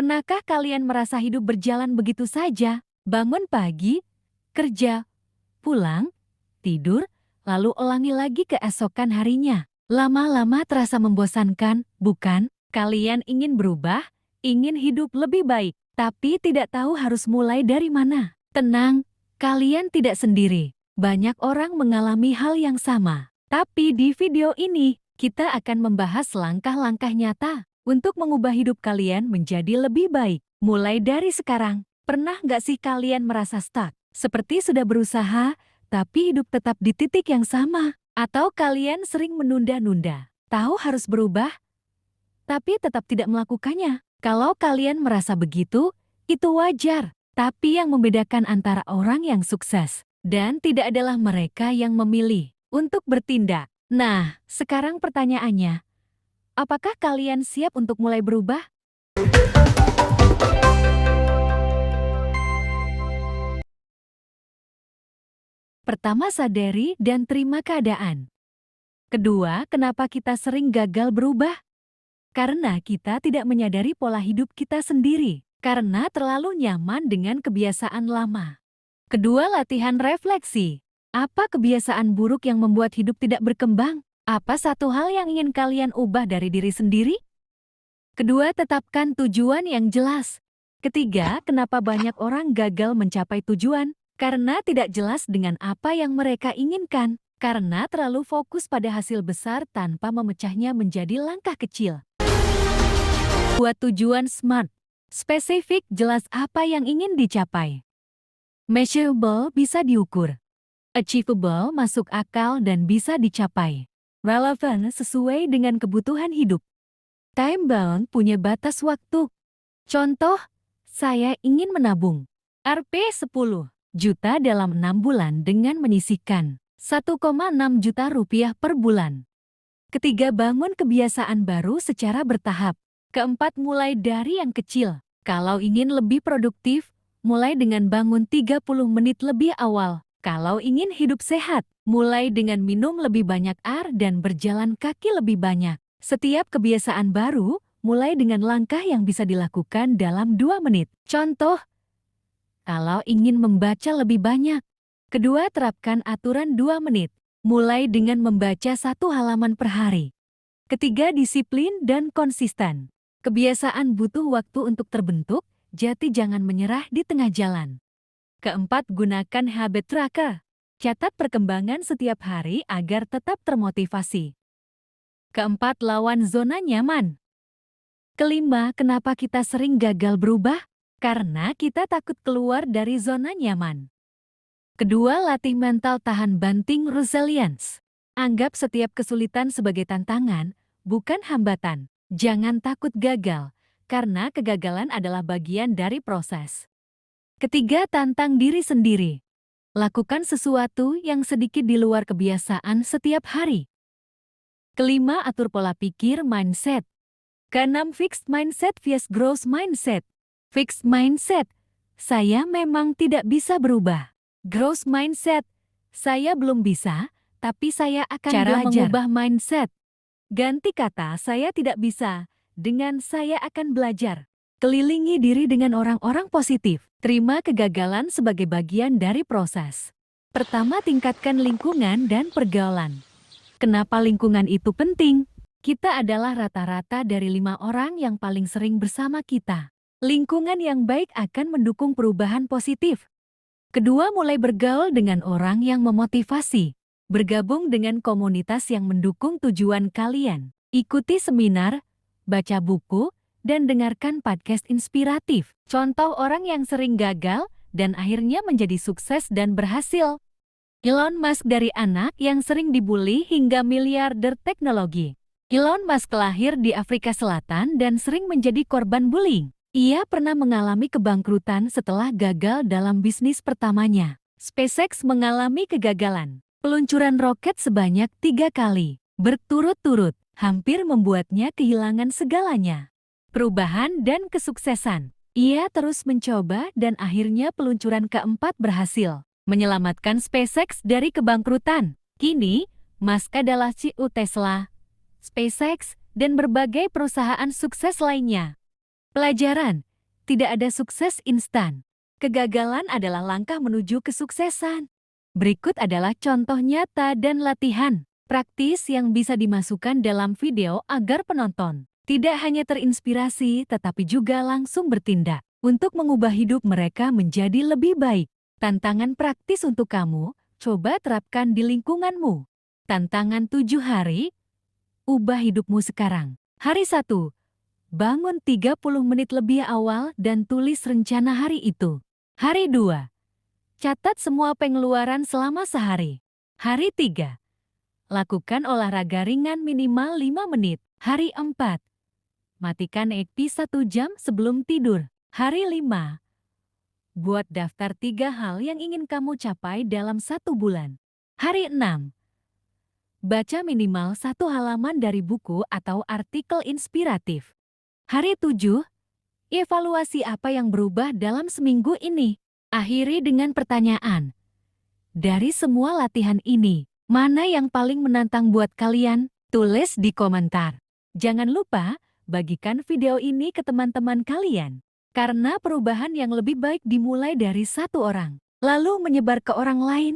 Pernahkah kalian merasa hidup berjalan begitu saja? Bangun pagi, kerja, pulang, tidur, lalu ulangi lagi keesokan harinya. Lama-lama terasa membosankan, bukan? Kalian ingin berubah, ingin hidup lebih baik, tapi tidak tahu harus mulai dari mana. Tenang, kalian tidak sendiri. Banyak orang mengalami hal yang sama. Tapi di video ini, kita akan membahas langkah-langkah nyata untuk mengubah hidup kalian menjadi lebih baik. Mulai dari sekarang, pernah nggak sih kalian merasa stuck? Seperti sudah berusaha, tapi hidup tetap di titik yang sama. Atau kalian sering menunda-nunda, tahu harus berubah, tapi tetap tidak melakukannya. Kalau kalian merasa begitu, itu wajar. Tapi yang membedakan antara orang yang sukses dan tidak adalah mereka yang memilih untuk bertindak. Nah, sekarang pertanyaannya, apakah kalian siap untuk mulai berubah? Pertama, sadari dan terima keadaan. Kedua, kenapa kita sering gagal berubah? Karena kita tidak menyadari pola hidup kita sendiri. Karena terlalu nyaman dengan kebiasaan lama. Kedua, latihan refleksi. Apa kebiasaan buruk yang membuat hidup tidak berkembang? Apa satu hal yang ingin kalian ubah dari diri sendiri? Kedua, tetapkan tujuan yang jelas. Ketiga, kenapa banyak orang gagal mencapai tujuan? Karena tidak jelas dengan apa yang mereka inginkan. Karena terlalu fokus pada hasil besar tanpa memecahnya menjadi langkah kecil. Buat tujuan SMART. Spesifik, jelas apa yang ingin dicapai. Measurable, bisa diukur. Achievable, masuk akal dan bisa dicapai. Relevant, sesuai dengan kebutuhan hidup. Time bound, punya batas waktu. Contoh, saya ingin menabung Rp 10 juta dalam 6 bulan dengan menyisihkan 1,6 juta rupiah per bulan. Ketiga, bangun kebiasaan baru secara bertahap. Keempat, mulai dari yang kecil. Kalau ingin lebih produktif, mulai dengan bangun 30 menit lebih awal. Kalau ingin hidup sehat, mulai dengan minum lebih banyak air dan berjalan kaki lebih banyak. Setiap kebiasaan baru, mulai dengan langkah yang bisa dilakukan dalam 2 menit. Contoh, kalau ingin membaca lebih banyak. Kedua, terapkan aturan 2 menit. Mulai dengan membaca 1 halaman per hari. Ketiga, disiplin dan konsisten. Kebiasaan butuh waktu untuk terbentuk, jadi jangan menyerah di tengah jalan. Keempat, gunakan habit tracker. Catat perkembangan setiap hari agar tetap termotivasi. Keempat, lawan zona nyaman. Kelima, kenapa kita sering gagal berubah? Karena kita takut keluar dari zona nyaman. Kedua, latih mental tahan banting resilience. Anggap setiap kesulitan sebagai tantangan, bukan hambatan. Jangan takut gagal, karena kegagalan adalah bagian dari proses. Ketiga, tantang diri sendiri. Lakukan sesuatu yang sedikit di luar kebiasaan setiap hari. Kelima, atur pola pikir mindset. Keenam, fixed mindset vs growth mindset. Fixed mindset, saya memang tidak bisa berubah. Growth mindset, saya belum bisa, tapi saya akan belajar. Cara mengubah mindset. Ganti kata saya tidak bisa dengan saya akan belajar. Kelilingi diri dengan orang-orang positif. Terima kegagalan sebagai bagian dari proses. Pertama, tingkatkan lingkungan dan pergaulan. Kenapa lingkungan itu penting? Kita adalah rata-rata dari 5 orang yang paling sering bersama kita. Lingkungan yang baik akan mendukung perubahan positif. Kedua, mulai bergaul dengan orang yang memotivasi. Bergabung dengan komunitas yang mendukung tujuan kalian. Ikuti seminar, baca buku, dan dengarkan podcast inspiratif. Contoh orang yang sering gagal dan akhirnya menjadi sukses dan berhasil. Elon Musk, dari anak yang sering dibully hingga miliarder teknologi. Elon Musk lahir di Afrika Selatan dan sering menjadi korban bullying. Ia pernah mengalami kebangkrutan setelah gagal dalam bisnis pertamanya. SpaceX mengalami kegagalan. Peluncuran roket sebanyak 3 kali, berturut-turut, hampir membuatnya kehilangan segalanya. Perubahan dan kesuksesan. Ia terus mencoba dan akhirnya peluncuran keempat berhasil, menyelamatkan SpaceX dari kebangkrutan. Kini, Musk adalah CEO Tesla, SpaceX, dan berbagai perusahaan sukses lainnya. Pelajaran, tidak ada sukses instan. Kegagalan adalah langkah menuju kesuksesan. Berikut adalah contoh nyata dan latihan praktis yang bisa dimasukkan dalam video agar penonton tidak hanya terinspirasi tetapi juga langsung bertindak untuk mengubah hidup mereka menjadi lebih baik. Tantangan praktis untuk kamu, coba terapkan di lingkunganmu. Tantangan 7 hari, ubah hidupmu sekarang. Hari 1. Bangun 30 menit lebih awal dan tulis rencana hari itu. Hari 2. Catat semua pengeluaran selama sehari. Hari 3. Lakukan olahraga ringan minimal 5 menit. Hari 4. Matikan HP 1 jam sebelum tidur. Hari 5. Buat daftar 3 hal yang ingin kamu capai dalam 1 bulan. Hari 6. Baca minimal 1 halaman dari buku atau artikel inspiratif. Hari 7. Evaluasi apa yang berubah dalam seminggu ini. Akhiri dengan pertanyaan. Dari semua latihan ini, mana yang paling menantang buat kalian? Tulis di komentar. Jangan lupa, bagikan video ini ke teman-teman kalian. Karena perubahan yang lebih baik dimulai dari 1 orang, lalu menyebar ke orang lain.